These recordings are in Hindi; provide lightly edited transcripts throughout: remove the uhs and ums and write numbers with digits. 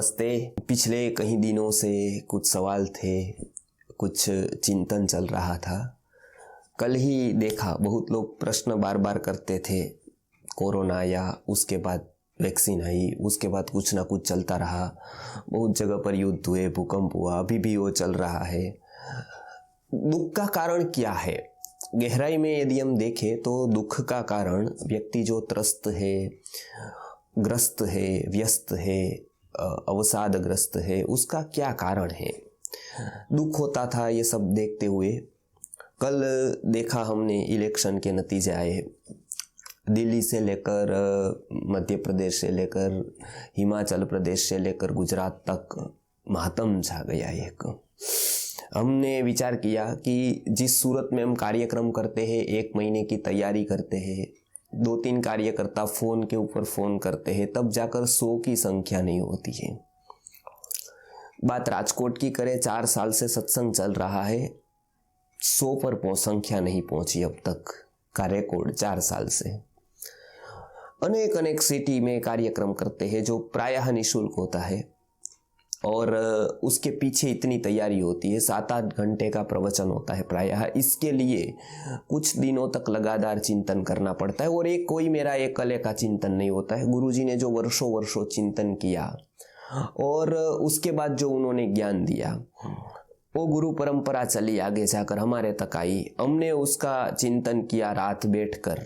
नमस्ते। पिछले कई दिनों से कुछ सवाल थे, कुछ चिंतन चल रहा था। कल ही देखा बहुत लोग प्रश्न बार बार करते थे, कोरोना या उसके बाद वैक्सीन आई, उसके बाद कुछ ना कुछ चलता रहा। बहुत जगह पर युद्ध हुए, भूकंप हुआ, अभी भी वो चल रहा है। दुख का कारण क्या है? गहराई में यदि हम देखें तो दुख का कारण व्यक्ति जो त्रस्त है, ग्रस्त है, व्यस्त है, अवसादग्रस्त है, उसका क्या कारण है? दुख होता था ये सब देखते हुए। कल देखा हमने इलेक्शन के नतीजे आए, दिल्ली से लेकर मध्य प्रदेश से लेकर हिमाचल प्रदेश से लेकर गुजरात तक मातम छा गया। एक हमने विचार किया कि जिस सूरत में हम कार्यक्रम करते हैं, 1 महीने की तैयारी करते हैं, 2-3 कार्यकर्ता फोन के ऊपर फोन करते हैं, तब जाकर 100 की संख्या नहीं होती है। बात राजकोट की करें, 4 साल से सत्संग चल रहा है, 100 पर संख्या नहीं पहुंची अब तक का रिकॉर्ड 4 साल से। अनेक सिटी में कार्यक्रम करते हैं जो प्रायः निःशुल्क होता है और उसके पीछे इतनी तैयारी होती है, 7-8 घंटे का प्रवचन होता है प्रायः। इसके लिए कुछ दिनों तक लगातार चिंतन करना पड़ता है और एक कोई मेरा एकले का चिंतन नहीं होता है। गुरुजी ने जो वर्षों चिंतन किया और उसके बाद जो उन्होंने ज्ञान दिया, वो गुरु परंपरा चली आगे जाकर हमारे तक आई। हमने उसका चिंतन किया रात बैठकर,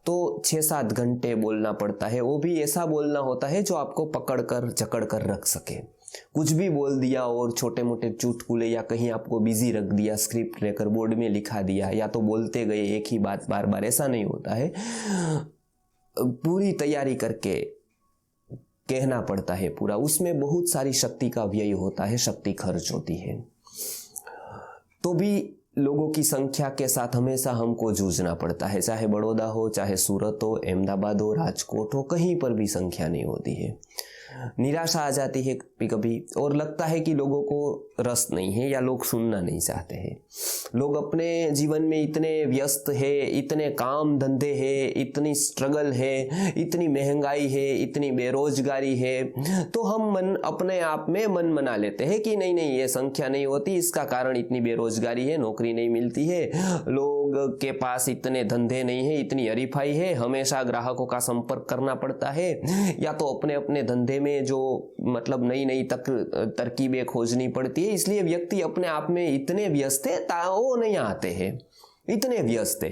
तो 6-7 घंटे बोलना पड़ता है। वो भी ऐसा बोलना होता है जो आपको पकड़ कर जकड़ कर रख सके। कुछ भी बोल दिया और छोटे मोटे चुटकुले या कहीं आपको बिजी रख दिया, स्क्रिप्ट लेकर बोर्ड में लिखा दिया, या तो बोलते गए एक ही बात बार बार, ऐसा नहीं होता है। पूरी तैयारी करके कहना पड़ता है पूरा। उसमें बहुत सारी शक्ति का व्यय होता है, शक्ति खर्च होती है। तो भी लोगों की संख्या के साथ हमेशा हमको जूझना पड़ता है, चाहे बड़ौदा हो, चाहे सूरत हो, अहमदाबाद हो, राजकोट हो, कहीं पर भी संख्या नहीं होती है। निराशा आ जाती है कभी कभी और लगता है कि लोगों को रस नहीं है या लोग सुनना नहीं चाहते हैं। लोग अपने जीवन में इतने व्यस्त है, इतने काम धंधे है, इतनी स्ट्रगल है, इतनी महंगाई है, इतनी बेरोजगारी है, तो हम अपने आप में मन मना लेते हैं कि नहीं ये संख्या नहीं होती, इसका कारण इतनी बेरोजगारी है, नौकरी नहीं मिलती है, लोग के पास इतने धंधे नहीं है, इतनी हरीफाई है, हमेशा ग्राहकों का संपर्क करना पड़ता है, या तो अपने धंधे में जो मतलब नई तरकीबें खोजनी पड़ती है। इसलिए व्यक्ति अपने आप में इतने व्यस्त है, वो नहीं आते हैं, इतने व्यस्त है,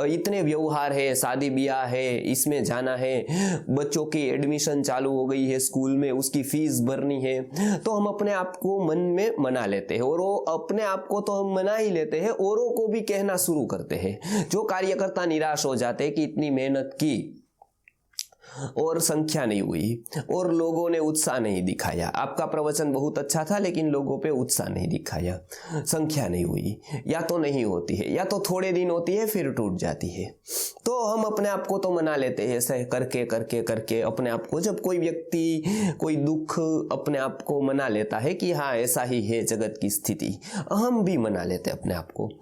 इतने व्यवहार है, शादी ब्याह है, इसमें जाना है, बच्चों की एडमिशन चालू हो गई है स्कूल में, उसकी फीस भरनी है, तो हम अपने आप को मन में मना लेते हैं। और वो अपने आप को तो हम मना ही लेते हैं, औरों को भी कहना शुरू करते हैं। जो कार्यकर्ता निराश हो जाते हैं कि इतनी मेहनत की और संख्या नहीं हुई और लोगों ने उत्साह नहीं दिखाया, आपका प्रवचन बहुत अच्छा था लेकिन लोगों पे उत्साह नहीं दिखाया, संख्या नहीं हुई, या तो नहीं होती है या तो थोड़े दिन होती है फिर टूट जाती है, तो हम अपने आप को तो मना लेते हैं ऐसे करके अपने आप को। जब कोई व्यक्ति कोई दुख अपने आप को मना लेता है कि हाँ ऐसा ही है जगत की स्थिति, हम भी मना लेते हैं अपने आप को,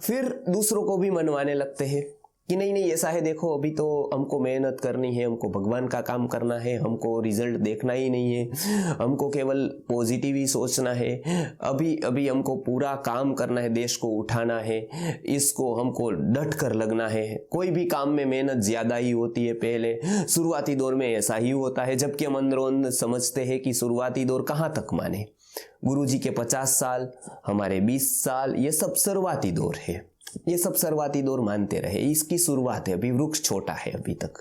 फिर दूसरों को भी मनवाने लगते हैं कि नहीं ऐसा है, देखो अभी तो हमको मेहनत करनी है, हमको भगवान का काम करना है, हमको रिजल्ट देखना ही नहीं है, हमको केवल पॉजिटिव ही सोचना है, अभी हमको पूरा काम करना है, देश को उठाना है, इसको हमको डट कर लगना है। कोई भी काम में मेहनत ज्यादा ही होती है, पहले शुरुआती दौर में ऐसा ही होता है, जबकि हम अंदरों अंदर समझते हैं कि शुरुआती दौर कहाँ तक माने। गुरुजी के 50 साल, हमारे 20 साल, ये सब शुरुआती दौर है, ये सब शुरुआती दौर मानते रहे, इसकी शुरुआत है, अभी वृक्ष छोटा है अभी तक।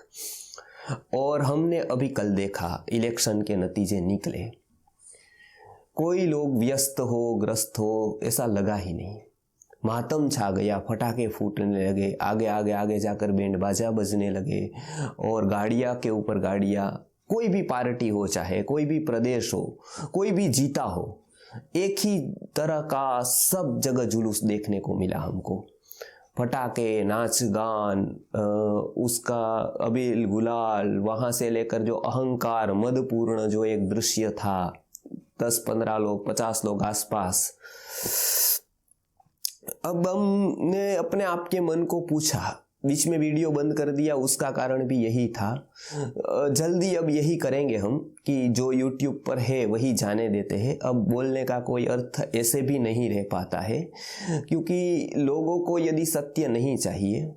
और हमने अभी कल देखा इलेक्शन के नतीजे निकले, कोई लोग व्यस्त हो, ग्रस्त हो, ऐसा लगा ही नहीं। मातम छा गया, फटाके फूटने लगे, आगे जाकर बैंड बाजा बजने लगे और गाड़ियां के ऊपर गाड़ियां, कोई भी पार्टी हो, चाहे कोई भी प्रदेश हो, कोई भी जीता हो, एक ही तरह का सब जगह जुलूस देखने को मिला हमको। फटाके, नाच गान, उसका अबील गुलाल, वहां से लेकर जो अहंकार मदपूर्ण जो एक दृश्य था, 10-15 लोग, 50 लोग आसपास। अब हमने अपने आप के मन को पूछा बीच में वीडियो बंद कर दिया, उसका कारण भी यही था। जल्दी अब यही करेंगे हम कि जो YouTube पर है वही जाने देते हैं। अब बोलने का कोई अर्थ ऐसे भी नहीं रह पाता है, क्योंकि लोगों को यदि सत्य नहीं चाहिए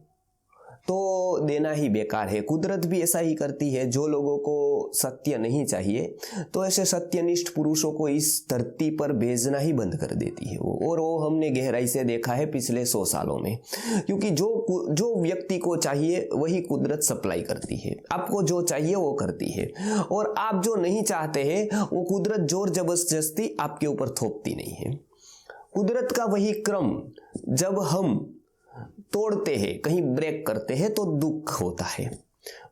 तो देना ही बेकार है। कुदरत भी ऐसा ही करती है, जो लोगों को सत्य नहीं चाहिए तो ऐसे सत्यनिष्ठ पुरुषों को इस धरती पर भेजना ही बंद कर देती है वो। और वो हमने गहराई से देखा है पिछले 100 सालों में, क्योंकि जो व्यक्ति को चाहिए वही कुदरत सप्लाई करती है। आपको जो चाहिए वो करती है, और आप जो नहीं चाहते हैं वो कुदरत जोर जबरदस्ती आपके ऊपर थोपती नहीं है। कुदरत का वही क्रम जब हम तोड़ते हैं, कहीं ब्रेक करते हैं तो दुख होता है।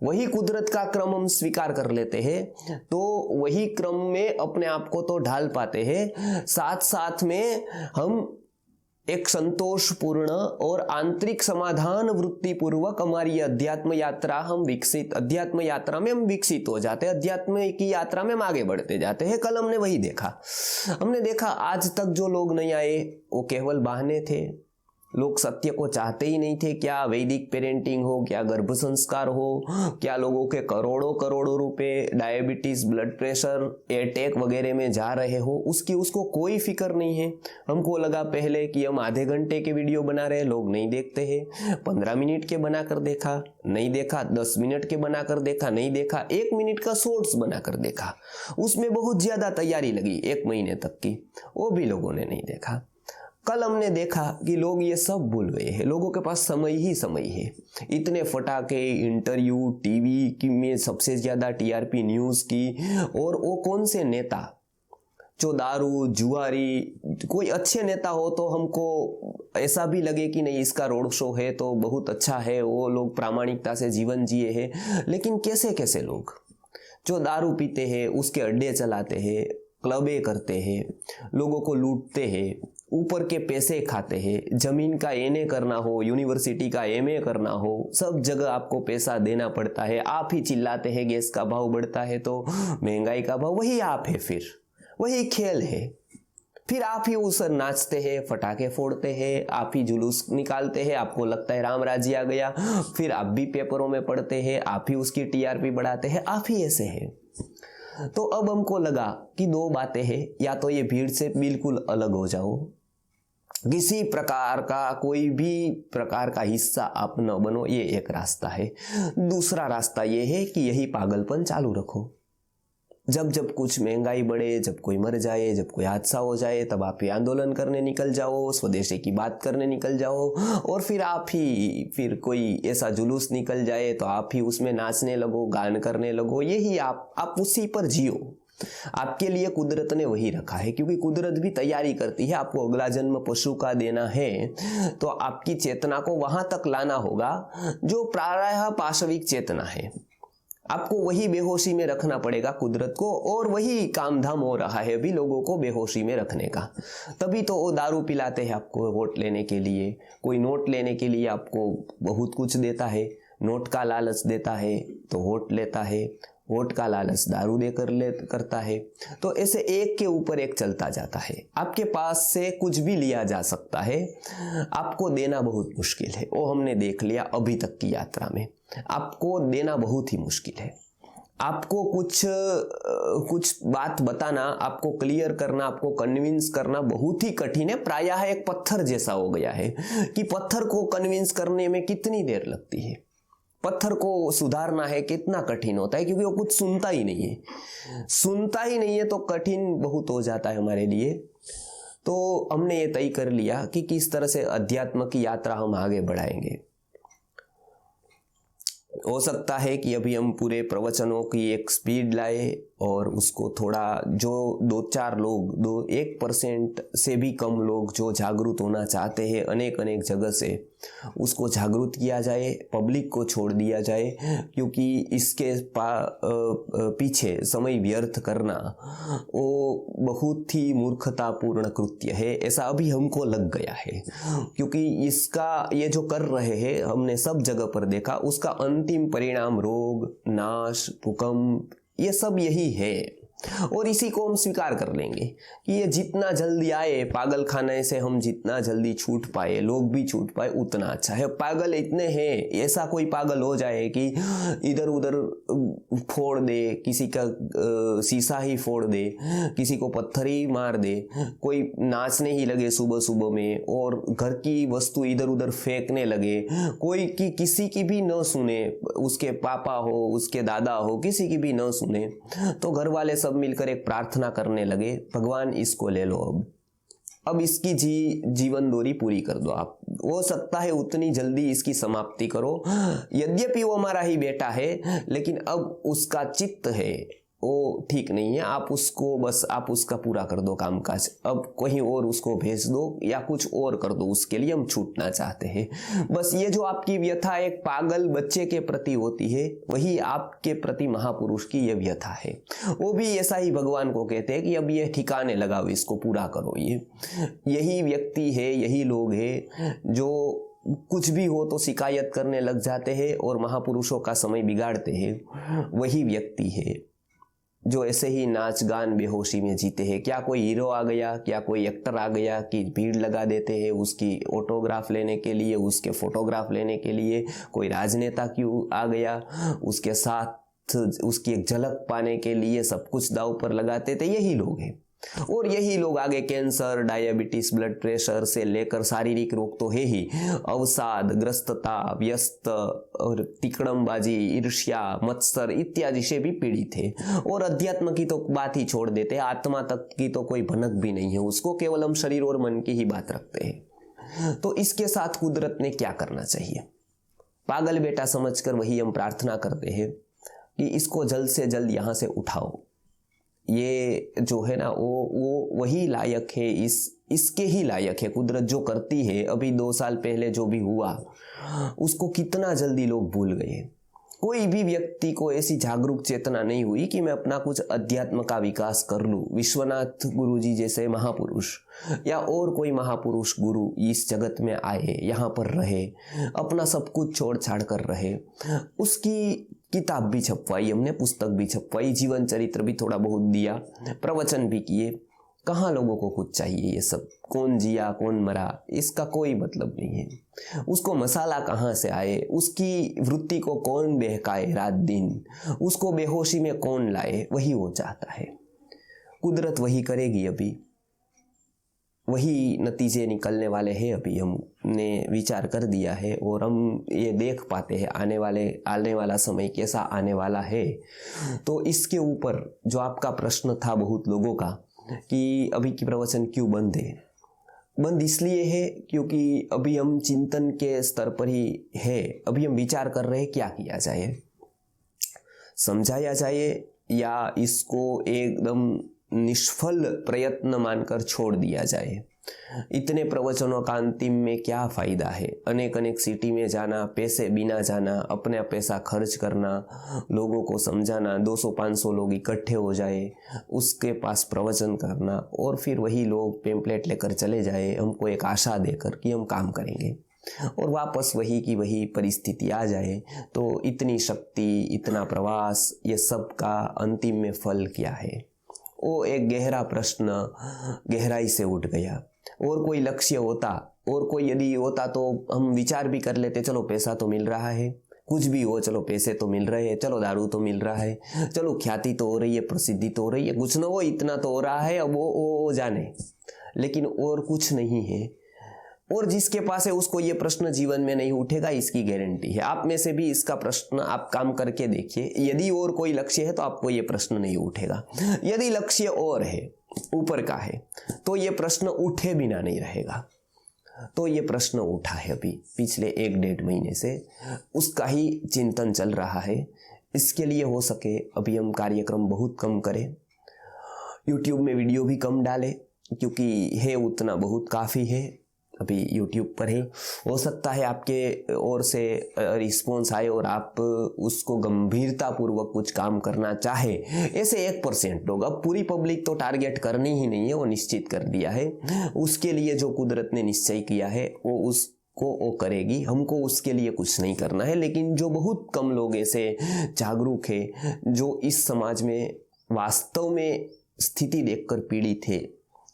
वही कुदरत का क्रम हम स्वीकार कर लेते हैं तो वही क्रम में अपने आप को तो ढाल पाते हैं, साथ साथ में हम एक संतोषपूर्ण और आंतरिक समाधान वृत्ति पूर्वक हमारी अध्यात्म यात्रा में हम विकसित हो जाते हैं। अध्यात्म की यात्रा में हम आगे बढ़ते जाते हैं। कल हमने वही देखा, आज तक जो लोग नहीं आए वो केवल बहाने थे। लोग सत्य को चाहते ही नहीं थे। क्या वैदिक पेरेंटिंग हो, क्या गर्भ संस्कार हो, क्या लोगों के करोड़ों करोड़ों रुपए डायबिटीज, ब्लड प्रेशर, अटैक वगैरह में जा रहे हो, उसको कोई फिक्र नहीं है। हमको लगा पहले कि हम आधे घंटे के वीडियो बना रहे हैं, लोग नहीं देखते हैं। 15 मिनट के बनाकर देखा, नहीं देखा। 10 मिनट के बनाकर देखा, नहीं देखा। 1 मिनट का शॉर्ट्स बनाकर देखा, उसमें बहुत ज्यादा तैयारी लगी 1 महीने तक की, वो भी लोगों ने नहीं देखा। कल हमने देखा कि लोग ये सब भूल गए हैं। लोगों के पास समय ही समय है। इतने फटाके, इंटरव्यू, टीवी की में सबसे ज्यादा टीआरपी न्यूज की, और वो कौन से नेता जो दारू, जुआरी, कोई अच्छे नेता हो तो हमको ऐसा भी लगे कि नहीं इसका रोड शो है तो बहुत अच्छा है, वो लोग प्रामाणिकता से जीवन जिए हैं। लेकिन कैसे कैसे लोग जो दारू पीते हैं, उसके अड्डे चलाते हैं, क्लबे करते हैं, लोगों को लूटते हैं, ऊपर के पैसे खाते हैं। जमीन का एमए करना हो, यूनिवर्सिटी का एमए करना हो, सब जगह आपको पैसा देना पड़ता है। आप ही चिल्लाते हैं गैस का भाव बढ़ता है तो महंगाई का भाव, वही आप है, फिर वही खेल है। फिर आप ही उस नाचते हैं, फटाके फोड़ते हैं, आप ही जुलूस निकालते हैं, आपको लगता है राम राज्य आ गया। फिर आप भी पेपरों में पढ़ते हैं, आप ही उसकी टीआरपी बढ़ाते हैं, आप ही ऐसे हैं। तो अब हमको लगा कि 2 बातें हैं, या तो ये भीड़ से बिल्कुल अलग हो जाओ, किसी प्रकार का कोई भी प्रकार का हिस्सा आप न बनो, ये एक रास्ता है। दूसरा रास्ता ये है कि यही पागलपन चालू रखो। जब जब कुछ महंगाई बढ़े, जब कोई मर जाए, जब कोई हादसा हो जाए, तब आप ही आंदोलन करने निकल जाओ, स्वदेशी की बात करने निकल जाओ, और फिर कोई ऐसा जुलूस निकल जाए तो आप ही उसमें नाचने लगो, गान करने लगो। यही आप उसी पर जियो। आपके लिए कुदरत ने वही रखा है, क्योंकि कुदरत भी तैयारी करती है। आपको अगला जन्म पशु का देना है तो आपकी चेतना को वहां तक लाना होगा जो प्रायः पाशविक चेतना है। आपको वही बेहोशी में रखना पड़ेगा कुदरत को, और वही काम धाम हो रहा है अभी लोगों को बेहोशी में रखने का। तभी तो वो दारू पिलाते हैं आपको वोट लेने के लिए, कोई नोट लेने के लिए आपको बहुत कुछ देता है, नोट का लालच देता है तो वोट लेता है, वोट का लालच दारू देकर करता है। तो ऐसे एक के ऊपर एक चलता जाता है। आपके पास से कुछ भी लिया जा सकता है, आपको देना बहुत मुश्किल है। वो हमने देख लिया अभी तक की यात्रा में। आपको देना बहुत ही मुश्किल है। आपको कुछ बात बताना, आपको क्लियर करना, आपको कन्विंस करना बहुत ही कठिन है। प्रायः एक पत्थर जैसा हो गया है कि पत्थर को कन्विंस करने में कितनी देर लगती है। पत्थर को सुधारना है कितना कठिन होता है, क्योंकि वो कुछ सुनता ही नहीं है तो कठिन बहुत हो जाता है हमारे लिए। तो हमने ये तय कर लिया कि किस तरह से अध्यात्म की यात्रा हम आगे बढ़ाएंगे। हो सकता है कि अभी हम पूरे प्रवचनों की एक स्पीड लाए और उसको थोड़ा, जो 2-4 लोग, 1% से भी कम लोग जो जागरूक होना चाहते हैं अनेक जगह से, उसको जागरूक किया जाए, पब्लिक को छोड़ दिया जाए। क्योंकि इसके पीछे समय व्यर्थ करना वो बहुत ही मूर्खतापूर्ण कृत्य है, ऐसा अभी हमको लग गया है। क्योंकि इसका ये जो कर रहे हैं हमने सब जगह पर देखा, उसका अंतिम परिणाम रोग, नाश, भूकंप, ये सब यही है। और इसी को हम स्वीकार कर लेंगे कि ये जितना जल्दी आए, पागल खाने से हम जितना जल्दी छूट पाए, लोग भी छूट पाए, उतना अच्छा है। पागल इतने हैं, ऐसा कोई पागल हो जाए कि इधर उधर फोड़ दे, किसी का शीशा ही फोड़ दे, किसी को पत्थर ही मार दे, कोई नाचने ही लगे सुबह सुबह में और घर की वस्तु इधर उधर फेंकने लगे, कोई की किसी की भी न सुने, उसके पापा हो, उसके दादा हो, किसी की भी न सुने, तो घर वाले सब मिलकर एक प्रार्थना करने लगे, भगवान इसको ले लो, अब इसकी जीवन दूरी पूरी कर दो। आप हो सकता है उतनी जल्दी इसकी समाप्ति करो, यद्यपि वो हमारा ही बेटा है, लेकिन अब उसका चित्त है वो ठीक नहीं है, आप उसको बस आप उसका पूरा कर दो कामकाज, अब कहीं और उसको भेज दो या कुछ और कर दो, उसके लिए हम छूटना चाहते हैं। बस ये जो आपकी व्यथा एक पागल बच्चे के प्रति होती है, वही आपके प्रति महापुरुष की ये व्यथा है। वो भी ऐसा ही भगवान को कहते हैं कि अब ये ठिकाने लगाओ, इसको पूरा करो। ये यही व्यक्ति है, यही लोग हैं जो कुछ भी हो तो शिकायत करने लग जाते हैं और महापुरुषों का समय बिगाड़ते हैं। वही व्यक्ति है जो ऐसे ही नाच गान बेहोशी में जीते हैं। क्या कोई हीरो आ गया, क्या कोई एक्टर आ गया कि भीड़ लगा देते हैं उसकी ऑटोग्राफ लेने के लिए, उसके फोटोग्राफ लेने के लिए। कोई राजनेता क्यों आ गया, उसके साथ उसकी एक झलक पाने के लिए सब कुछ दांव पर लगाते थे। यही लोग हैं और यही लोग आगे कैंसर, डायबिटीज, ब्लड प्रेशर से लेकर शारीरिक रोग तो है ही, अवसाद, ग्रस्तता, व्यस्त और तिकड़मबाजी, ईर्ष्या, मत्सर इत्यादि से भी पीड़ित है। और अध्यात्म की तो बात ही छोड़ देते हैं, आत्मा तक की तो कोई भनक भी नहीं है उसको, केवल हम शरीर और मन की ही बात रखते हैं। तो इसके साथ कुदरत ने क्या करना चाहिए? पागल बेटा समझकर वही हम प्रार्थना करते हैं कि इसको जल्द से जल्द यहाँ से उठाओ। ये जो है ना वो वही लायक है, इसके ही लायक है। कुदरत जो करती है, अभी 2 साल पहले जो भी हुआ उसको कितना जल्दी लोग भूल गए। कोई भी व्यक्ति को ऐसी जागरूक चेतना नहीं हुई कि मैं अपना कुछ अध्यात्म का विकास कर लूं। विश्वनाथ गुरु जी जैसे महापुरुष या और कोई महापुरुष गुरु इस जगत में आए, यहाँ पर रहे, अपना सब कुछ छोड़ छाड़ कर रहे। उसकी किताब भी छपवाई हमने, पुस्तक भी छपवाई, जीवन चरित्र भी थोड़ा बहुत दिया, प्रवचन भी किए। कहाँ लोगों को कुछ चाहिए ये सब? कौन जिया कौन मरा इसका कोई मतलब नहीं है। उसको मसाला कहाँ से आए, उसकी वृत्ति को कौन बहकाए रात दिन, उसको बेहोशी में कौन लाए, वही वो चाहता है। कुदरत वही करेगी, अभी वही नतीजे निकलने वाले हैं। अभी हमने विचार कर दिया है और हम ये देख पाते हैं आने वाला समय कैसा आने वाला है। तो इसके ऊपर जो आपका प्रश्न था बहुत लोगों का कि अभी की प्रवचन क्यों बंद है, बंद इसलिए है क्योंकि अभी हम चिंतन के स्तर पर ही है। अभी हम विचार कर रहे हैं क्या किया जाए, समझाया जाए या इसको एकदम निष्फल प्रयत्न मानकर छोड़ दिया जाए। इतने प्रवचनों का अंतिम में क्या फायदा है? अनेक सिटी में जाना, पैसे बिना जाना, अपने पैसा खर्च करना, लोगों को समझाना, 200-500 लोग इकट्ठे हो जाए, उसके पास प्रवचन करना और फिर वही लोग पेम्पलेट लेकर चले जाए हमको एक आशा देकर कि हम काम करेंगे, और वापस वही की वही परिस्थिति आ जाए। तो इतनी शक्ति, इतना प्रवास, ये सब का अंतिम में फल क्या है? वो एक गहरा प्रश्न गहराई से उठ गया। और कोई लक्ष्य होता, और कोई यदि होता तो हम विचार भी कर लेते, चलो पैसा तो मिल रहा है, कुछ भी हो, चलो पैसे तो मिल रहे हैं, चलो दारू तो मिल रहा है, चलो ख्याति तो हो रही है, प्रसिद्धि तो हो रही है, कुछ न हो इतना तो हो रहा है, अब वो जाने। लेकिन और कुछ नहीं है। और जिसके पास है उसको ये प्रश्न जीवन में नहीं उठेगा, इसकी गारंटी है। आप में से भी इसका प्रश्न आप काम करके देखिए, यदि और कोई लक्ष्य है तो आपको ये प्रश्न नहीं उठेगा। यदि लक्ष्य और है, ऊपर का है, तो ये प्रश्न उठे बिना नहीं रहेगा। तो ये प्रश्न उठा है अभी पिछले 1-1.5 महीने से, उसका ही चिंतन चल रहा है। इसके लिए हो सके अभी हम कार्यक्रम बहुत कम करें, YouTube में वीडियो भी कम डालें, क्योंकि है उतना बहुत काफ़ी है अभी YouTube पर है। हो सकता है आपके ओर से रिस्पॉन्स आए और आप उसको गंभीरता पूर्वक कुछ काम करना चाहे। ऐसे 1% लोग, अब पूरी पब्लिक तो टारगेट करनी ही नहीं है, वो निश्चित कर दिया है। उसके लिए जो कुदरत ने निश्चय किया है वो करेगी, हमको उसके लिए कुछ नहीं करना है। लेकिन जो बहुत कम लोग ऐसे जागरूक है, जो इस समाज में वास्तव में स्थिति देखकर पीड़ित थे,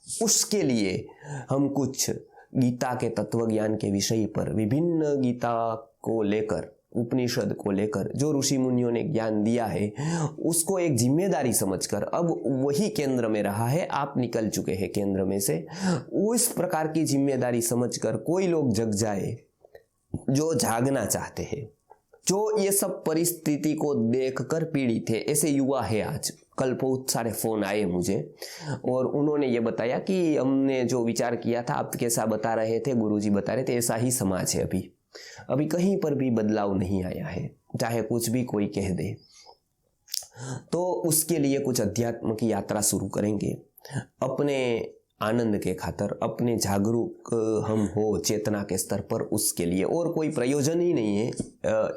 उसके लिए हम कुछ गीता के तत्व ज्ञान के विषय पर, विभिन्न गीता को लेकर, उपनिषद को लेकर जो ऋषि मुनियों ने ज्ञान दिया है उसको एक जिम्मेदारी समझकर, अब वही केंद्र में रहा है, आप निकल चुके हैं केंद्र में से, उस प्रकार की जिम्मेदारी समझकर कोई लोग जग जाए जो जागना चाहते हैं, जो ये सब परिस्थिति को देखकर पीड़ित है। ऐसे युवा है आज, कल बहुत सारे फोन आए मुझे और उन्होंने ये बताया कि हमने जो विचार किया था, आप कैसा बता रहे थे, गुरुजी बता रहे थे, ऐसा ही समाज है। अभी कहीं पर भी बदलाव नहीं आया है, चाहे कुछ भी कोई कह दे। तो उसके लिए कुछ अध्यात्म की यात्रा शुरू करेंगे, अपने आनंद के खातर, अपने जागरूक हम हो चेतना के स्तर पर, उसके लिए। और कोई प्रयोजन ही नहीं है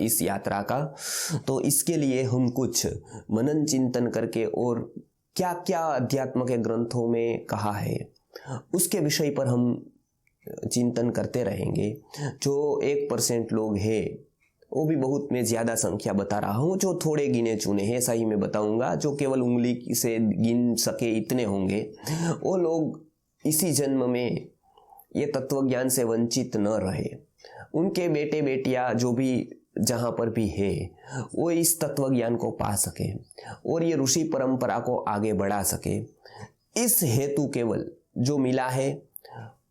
इस यात्रा का। तो इसके लिए हम कुछ मनन चिंतन करके, और क्या क्या अध्यात्म के ग्रंथों में कहा है उसके विषय पर हम चिंतन करते रहेंगे। जो 1% लोग हैं, वो भी बहुत मैं ज़्यादा संख्या बता रहा हूँ, जो थोड़े गिने चुने हैं, ऐसा ही मैं बताऊँगा, जो केवल उंगली से गिन सके इतने होंगे, वो लोग इसी जन्म में ये तत्व ज्ञान से वंचित न रहे। उनके बेटे बेटियाँ जो भी जहाँ पर भी है, वो इस तत्व ज्ञान को पा सके और ये ऋषि परंपरा को आगे बढ़ा सके। इस हेतु केवल जो मिला है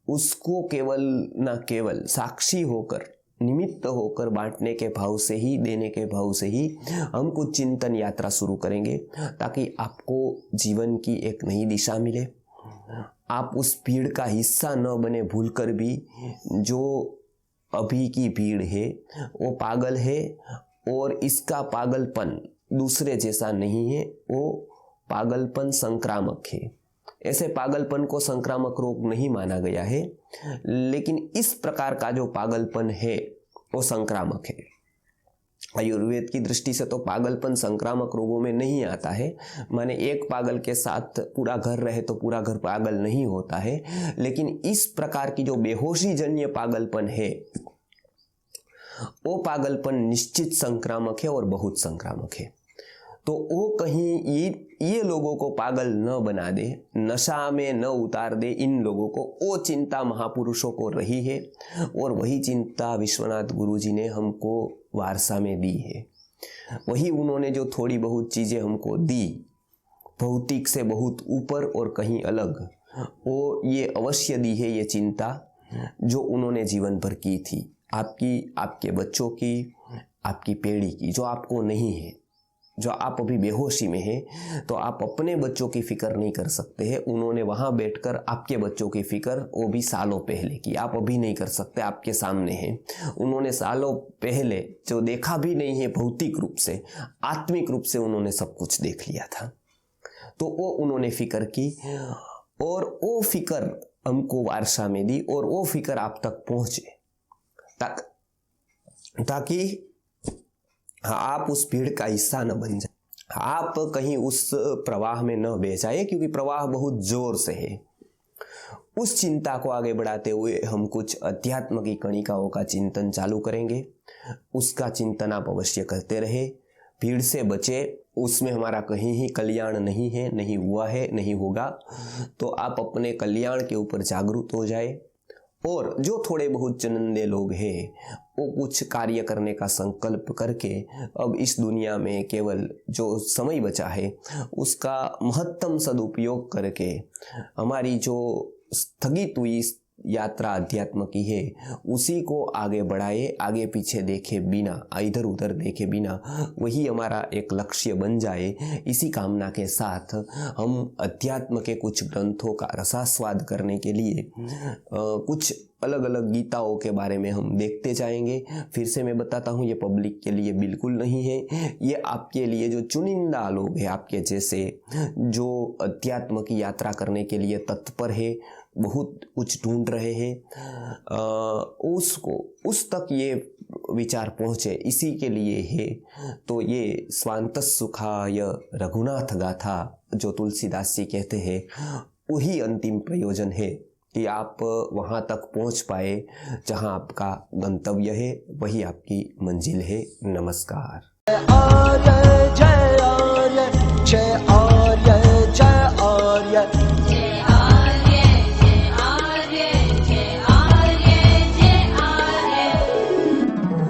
उसको केवल न केवल साक्षी होकर, निमित्त होकर बांटने के भाव से ही, देने के भाव से ही हम कुछ चिंतन यात्रा शुरू करेंगे, ताकि आपको जीवन की एक नई दिशा मिले। आप उस भीड़ का हिस्सा न बने भूलकर भी। जो अभी की भीड़ है वो पागल है, और इसका पागलपन दूसरे जैसा नहीं है, वो पागलपन संक्रामक है। ऐसे पागलपन को संक्रामक रोग नहीं माना गया है, लेकिन इस प्रकार का जो पागलपन है वो संक्रामक है। आयुर्वेद की दृष्टि से तो पागलपन संक्रामक रोगों में नहीं आता है। माने एक पागल के साथ पूरा घर रहे तो पूरा घर पागल नहीं होता है, लेकिन इस प्रकार की जो बेहोशी जन्य पागलपन है, वो पागलपन निश्चित संक्रामक है और बहुत संक्रामक है। तो वो कहीं ये लोगों को पागल न बना दे, नशा में न उतार दे इन लोगों को। वो चिंता महापुरुषों को रही है, और वही चिंता विश्वनाथ गुरुजी ने हमको वारसा में दी है। वही उन्होंने जो थोड़ी बहुत चीज़ें हमको दी, भौतिक से बहुत ऊपर और कहीं अलग, वो ये अवश्य दी है ये चिंता जो उन्होंने जीवन भर की थी, आपकी, आपके बच्चों की, आपकी पीढ़ी की, जो आपको नहीं है। जो आप अभी बेहोशी में हैं, तो आप अपने बच्चों की फिक्र नहीं कर सकते हैं। उन्होंने वहाँ बैठकर आपके बच्चों की फिक्र, वो भी सालों पहले की, आप अभी नहीं कर सकते, आपके सामने है। उन्होंने सालों पहले जो देखा भी नहीं है भौतिक रूप से, आत्मिक रूप से उन्होंने सब कुछ देख लिया था। तो वो उन्होंने फिक्र की, और वो फिक्र हमको वारसा में दी, और वो फिक्र आप तक पहुँचे, ताकि आप उस भीड़ का हिस्सा न बन जाए, आप कहीं उस प्रवाह में न बह जाए, क्योंकि प्रवाह बहुत जोर से है। उस चिंता को आगे बढ़ाते हुए हम कुछ अध्यात्म की कणिकाओं का चिंतन चालू करेंगे। उसका चिंतन आप अवश्य करते रहे। भीड़ से बचे, उसमें हमारा कहीं ही कल्याण नहीं है, नहीं हुआ है, नहीं होगा। तो आप अपने कल्याण के ऊपर जागरूक हो जाए, और जो थोड़े बहुत चुनिंदे लोग हैं वो कुछ कार्य करने का संकल्प करके अब इस दुनिया में केवल जो समय बचा है उसका महत्तम सदुपयोग करके हमारी जो स्थगित हुई यात्रा अध्यात्म की है उसी को आगे बढ़ाए, आगे पीछे देखे बिना, इधर उधर देखे बिना, वही हमारा एक लक्ष्य बन जाए। इसी कामना के साथ हम अध्यात्म के कुछ ग्रंथों का रसास्वाद करने के लिए कुछ अलग अलग गीताओं के बारे में हम देखते जाएंगे। फिर से मैं बताता हूँ, ये पब्लिक के लिए बिल्कुल नहीं है, ये आपके लिए जो चुनिंदा लोग हैं, आपके जैसे जो अध्यात्म की यात्रा करने के लिए तत्पर है, बहुत कुछ ढूंढ रहे हैं, उसको उस तक ये विचार पहुँचे, इसी के लिए है। तो ये स्वांतः सुखाय रघुनाथ गाथा जो तुलसीदास जी कहते हैं, वही अंतिम प्रयोजन है कि आप वहाँ तक पहुँच पाए जहाँ आपका गंतव्य है, वही आपकी मंजिल है। नमस्कार।